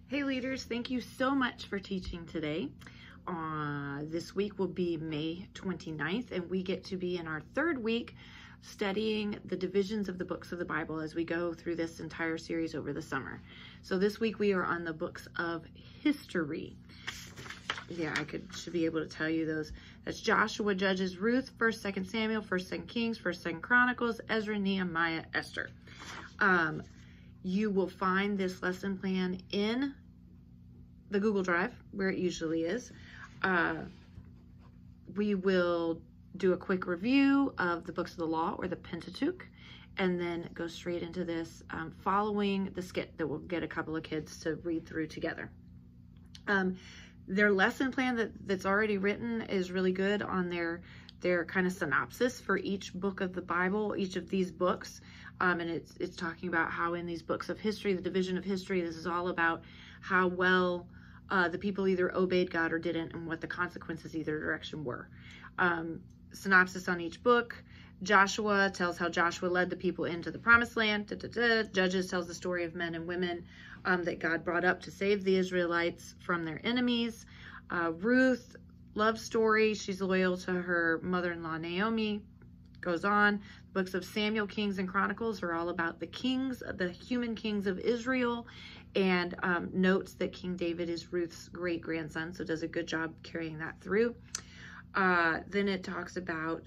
Hey leaders, thank you so much for teaching today. This week will be May 29th, and we get to be in our third week studying the divisions of the books of the Bible as we go through this entire series over the summer. So this week we are on the books of history. Yeah, should be able to tell you those. That's Joshua, Judges, Ruth, 1st, 2nd Samuel, 1st, 2nd Kings, 1st, 2nd Chronicles, Ezra, Nehemiah, Esther. You will find this lesson plan in the Google Drive where it usually is. We will do a quick review of the books of the law or the Pentateuch, and then go straight into this following the skit that we'll get a couple of kids to read through together. Their lesson plan that's already written is really good on their kind of synopsis for each book of the Bible, each of these books. And it's talking about how in these books of history, the division of history, this is all about how well the people either obeyed God or didn't, and what the consequences either direction were. Synopsis on each book. Joshua tells how Joshua led the people into the promised land. Judges tells the story of men and women that God brought up to save the Israelites from their enemies. Ruth, love story. She's loyal to her mother-in-law Naomi. Goes on. Books of Samuel, Kings, and Chronicles are all about the kings, the human kings of Israel, and notes that King David is Ruth's great-grandson, so does a good job carrying that through. Then it talks about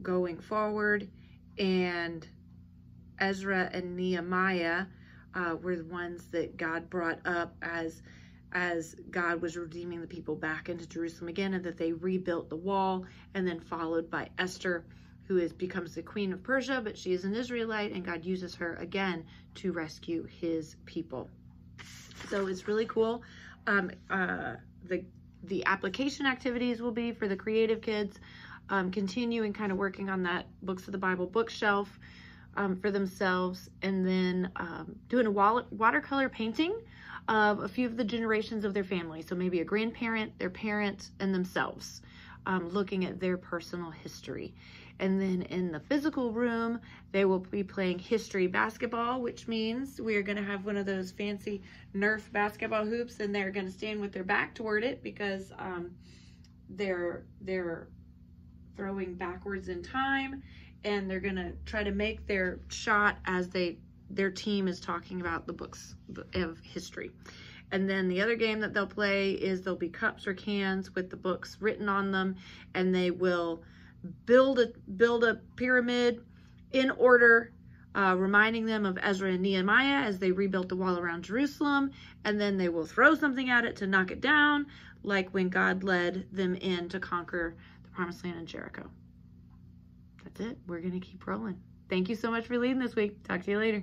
going forward, and Ezra and Nehemiah were the ones that God brought up as God was redeeming the people back into Jerusalem again, and that they rebuilt the wall, and then followed by Esther, who becomes the queen of Persia, but she is an Israelite, and God uses her again to rescue his people. So it's really cool. The application activities will be for the creative kids, continuing kind of working on that books of the Bible bookshelf for themselves, and then doing a watercolor painting of a few of the generations of their family. So maybe a grandparent, their parent, and themselves, looking at their personal history. And then in the physical room, they will be playing history basketball, which means we are going to have one of those fancy Nerf basketball hoops, and they're going to stand with their back toward it because they're throwing backwards in time, and they're going to try to make their shot as their team is talking about the books of history. And then the other game that they'll play is there'll be cups or cans with the books written on them, and they will build a pyramid in order, reminding them of Ezra and Nehemiah as they rebuilt the wall around Jerusalem, and then they will throw something at it to knock it down, like when God led them in to conquer the promised land in Jericho. That's it. We're going to keep rolling. Thank you so much for leading this week. Talk to you later.